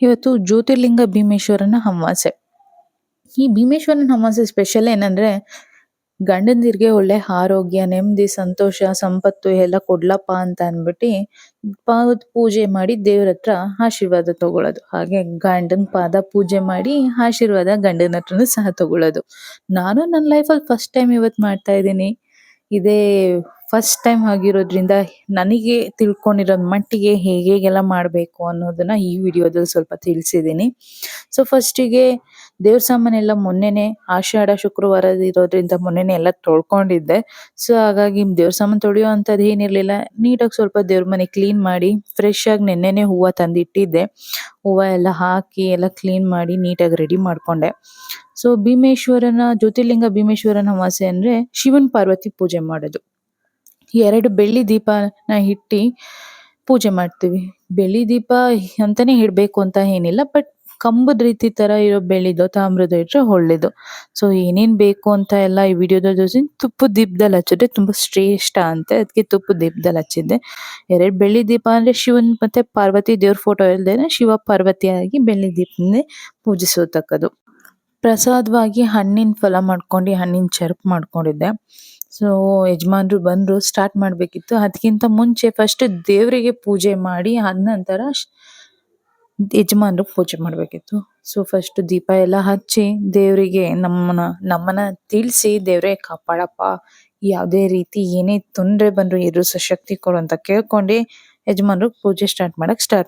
ಇವತ್ತು ಜ್ಯೋತಿರ್ಲಿಂಗ ಭೀಮೇಶ್ವರನ ಅಮಾವಾಸ್ಯೆ. ಈ ಭೀಮೇಶ್ವರನ ಅಮಾವಾಸ್ಯೆ ಸ್ಪೆಷಲ್ ಏನಂದ್ರೆ ಗಂಡಂದಿರಿಗೆ ಒಳ್ಳೆ ಆರೋಗ್ಯ, ನೆಮ್ಮದಿ, ಸಂತೋಷ, ಸಂಪತ್ತು ಎಲ್ಲ ಕೊಡ್ಲಪ್ಪ ಅಂತ ಅಂದ್ಬಿಟ್ಟು ಪೂಜೆ ಮಾಡಿ ದೇವ್ರ ಹತ್ರ ಆಶೀರ್ವಾದ ತಗೊಳ್ಳೋದು. ಹಾಗೆ ಗಂಡನ ಪಾದ ಪೂಜೆ ಮಾಡಿ ಆಶೀರ್ವಾದ ಗಂಡನ ಹತ್ರನೂ ಸಹ ತಗೊಳ್ಳೋದು. ನಾನು ನನ್ನ ಲೈಫಲ್ಲಿ ಫಸ್ಟ್ ಟೈಮ್ ಇವತ್ತು ಮಾಡ್ತಾ ಇದ್ದೀನಿ. ಇದೇ ಫಸ್ಟ್ ಟೈಮ್ ಆಗಿರೋದ್ರಿಂದ ನನಗೆ ತಿಳ್ಕೊಂಡಿರೋ ಮಟ್ಟಿಗೆ ಹೇಗೆಲ್ಲ ಮಾಡಬೇಕು ಅನ್ನೋದನ್ನ ಈ ವಿಡಿಯೋದಲ್ಲಿ ಸ್ವಲ್ಪ ತಿಳಿಸಿದ್ದೀನಿ. ಸೊ ಫಸ್ಟಿಗೆ ದೇವ್ರ ಸಾಮಾನೆಲ್ಲ ಮೊನ್ನೆನೆ ಆಷಾಢ ಶುಕ್ರವಾರ ಇರೋದ್ರಿಂದ ಮೊನ್ನೆನೆ ಎಲ್ಲ ತೊಳ್ಕೊಂಡಿದ್ದೆ. ಸೊ ಹಾಗಾಗಿ ದೇವ್ರ ಸಾಮಾನು ತೊಳೆಯೋ ಅಂಥದ್ದು ಏನಿರಲಿಲ್ಲ. ನೀಟಾಗಿ ಸ್ವಲ್ಪ ದೇವ್ರ ಮನೆ ಕ್ಲೀನ್ ಮಾಡಿ ಫ್ರೆಶ್ ಆಗಿ ನೆನ್ನೆನೆ ಹೂವು ತಂದಿಟ್ಟಿದ್ದೆ. ಹೂವು ಎಲ್ಲ ಹಾಕಿ ಎಲ್ಲ ಕ್ಲೀನ್ ಮಾಡಿ ನೀಟಾಗಿ ರೆಡಿ ಮಾಡ್ಕೊಂಡೆ. ಸೊ ಜ್ಯೋತಿರ್ಲಿಂಗ ಭೀಮೇಶ್ವರನ ಅಮಾವಾಸ್ಯೆ ಅಂದ್ರೆ ಶಿವನ್ ಪಾರ್ವತಿ ಪೂಜೆ ಮಾಡೋದು. 2 ಬೆಳ್ಳಿ ದೀಪನ ಇಟ್ಟು ಪೂಜೆ ಮಾಡ್ತೀವಿ. ಬೆಳ್ಳಿ ದೀಪ ಅಂತಾನೆ ಇಡ್ಬೇಕು ಅಂತ ಏನಿಲ್ಲ, ಬಟ್ ಕಂಬದ ರೀತಿ ತರ ಇರೋ ಬೆಳ್ಳಿದೋ ತಾಮ್ರದೋ ಇಟ್ರೆ ಒಳ್ಳೇದು. ಸೊ ಏನೇನ್ ಬೇಕು ಅಂತ ಎಲ್ಲ ಈ ವಿಡಿಯೋದಲ್ಲಿ ತೋರಿಸಿ ತುಪ್ಪದ ದೀಪದಲ್ಲಿ ಹಚ್ಚಿದ್ರೆ ತುಂಬಾ ಶ್ರೇಷ್ಠ ಅಂತೆ, ಅದಕ್ಕೆ ತುಪ್ಪದ ದೀಪದಲ್ಲಿ ಹಚ್ಚಿದ್ದೆ. 2 ಬೆಳ್ಳಿ ದೀಪ ಅಂದ್ರೆ ಶಿವನ್ ಮತ್ತೆ ಪಾರ್ವತಿ ದೇವ್ರ ಫೋಟೋ ಇಲ್ದೇನೆ ಶಿವ ಪಾರ್ವತಿಯಾಗಿ ಬೆಳ್ಳಿ ದೀಪನೇ ಪೂಜಿಸತಕ್ಕದು. ಪ್ರಸಾದವಾಗಿ ಹಣ್ಣಿನ ಫಲ ಮಾಡ್ಕೊಂಡು ಹಣ್ಣಿನ ಚೆರಪ್ ಮಾಡ್ಕೊಂಡಿದ್ದೆ. ಸೊ ಯಜಮಾನ್ರು ಬಂದ್ರು, ಸ್ಟಾರ್ಟ್ ಮಾಡ್ಬೇಕಿತ್ತು. ಅದಕ್ಕಿಂತ ಮುಂಚೆ ಫಸ್ಟ್ ದೇವರಿಗೆ ಪೂಜೆ ಮಾಡಿ ಆದ ನಂತರ ಯಜಮಾನ್ರು ಪೂಜೆ ಮಾಡ್ಬೇಕಿತ್ತು. ಸೊ ಫಸ್ಟ್ ದೀಪ ಎಲ್ಲ ಹಚ್ಚಿ ದೇವರಿಗೆ ನಮ್ಮನ್ನ ತಿಳಿಸಿ, ದೇವ್ರೇ ಕಾಪಾಡಪ್ಪ, ಯಾವುದೇ ರೀತಿ ಏನೇ ತೊಂದರೆ ಬಂದ್ರು ಎದುರಿಸೋ ಶಕ್ತಿ ಕೊಡು ಅಂತ ಕೇಳ್ಕೊಂಡು ಯಜಮಾನ್ರು ಪೂಜೆ ಸ್ಟಾರ್ಟ್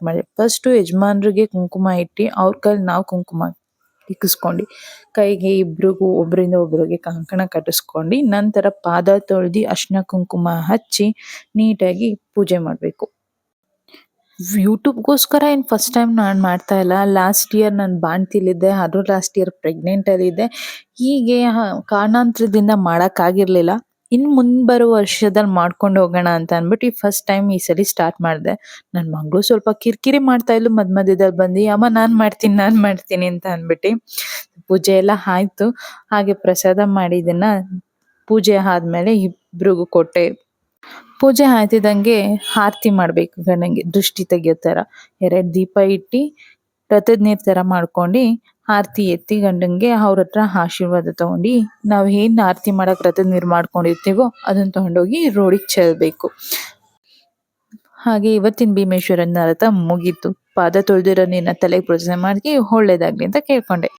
ಮಾಡಿದೆ. ಫಸ್ಟ್ ಯಜಮಾನ್ರಿಗೆ ಕುಂಕುಮ ಇಟ್ಟು ಅವ್ರ ಕೈಲಿ ನಾವು ಕುಂಕುಮ ಇಕ್ಕಿಸ್ಕೊಂಡು ಕೈಗೆ ಇಬ್ರಿಗೂ ಒಬ್ರಿಂದ ಒಬ್ರಿಗೆ ಕಂಕಣ ಕಟ್ಟಿಸ್ಕೊಂಡು ನಂತರ ಪಾದ ತೊಳ್ದು ಅರ್ಶಿನ ಕುಂಕುಮ ಹಚ್ಚಿ ನೀಟಾಗಿ ಪೂಜೆ ಮಾಡಬೇಕು. ಯೂಟ್ಯೂಬ್ಗೋಸ್ಕರ ಏನು ಫಸ್ಟ್ ಟೈಮ್ ನಾನು ಮಾಡ್ತಾ ಇಲ್ಲ. ಲಾಸ್ಟ್ ಇಯರ್ ನಾನು ಬಾಣ್ತಿಲಿದ್ದೆ, ಅದು ಲಾಸ್ಟ್ ಇಯರ್ ಪ್ರೆಗ್ನೆಂಟಲ್ಲಿದ್ದೆ. ಹೀಗೆ ಕಾರಣಾಂತರದಿಂದ ಮಾಡೋಕ್ಕಾಗಿರ್ಲಿಲ್ಲ. ಇನ್ನು ಮುಂಬರುವ ವರ್ಷದಲ್ಲಿ ಮಾಡ್ಕೊಂಡು ಹೋಗೋಣ ಅಂತ ಅಂದ್ಬಿಟ್ಟು ಈ ಫಸ್ಟ್ ಟೈಮ್ ಈ ಸಲ ಸ್ಟಾರ್ಟ್ ಮಾಡಿದೆ. ನನ್ನ ಮಗಳು ಸ್ವಲ್ಪ ಕಿರಿಕಿರಿ ಮಾಡ್ತಾ ಇದ್ಲು ಮಧ್ಯದಲ್ಲಿ ಬಂದು, ಅಮ್ಮ ನಾನು ಮಾಡ್ತೀನಿ ಅಂತ ಅಂದ್ಬಿಟ್ಟು. ಪೂಜೆ ಎಲ್ಲ ಆಯ್ತು. ಹಾಗೆ ಪ್ರಸಾದ ಮಾಡಿದ್ದನ್ನ ಪೂಜೆ ಆದ್ಮೇಲೆ ಇಬ್ರಿಗೂ ಕೊಟ್ಟೆ. ಪೂಜೆ ಆಯ್ತಿದ್ದಂಗೆ ಆರತಿ ಮಾಡ್ಬೇಕು ಗಂಡಂಗೆ, ದೃಷ್ಟಿ ತೆಗಿಯೋ ಥರ 2 ದೀಪ ಇಟ್ಟು ರಥದ ನೀರ್ ಥರ ಮಾಡ್ಕೊಂಡು ಆರತಿ ಎತ್ತಿ ಗಂಡಂಗೆ ಅವ್ರ ಹತ್ರ ಆಶೀರ್ವಾದ ತಗೊಂಡು ನಾವು ಏನು ಆರತಿ ಮಾಡಕ್ಕೆ ರಥದ ನೀರು ಮಾಡ್ಕೊಂಡಿರ್ತೀವೋ ಅದನ್ನ ತಗೊಂಡೋಗಿ ರೋಡಿಗೆ ಚೆಲ್ಲಬೇಕು. ಹಾಗೆ ಇವತ್ತಿನ ಭೀಮೇಶ್ವರನ ರಥ ಮುಗೀತು. ಪಾದ ತೊಳೆದಿರೋ ನೀರನ್ನ ತಲೆಗೆ ಪೂಜೆ ಮಾಡಿ ಒಳ್ಳೇದಾಗ್ಲಿ ಅಂತ ಕೇಳ್ಕೊಂಡೆ.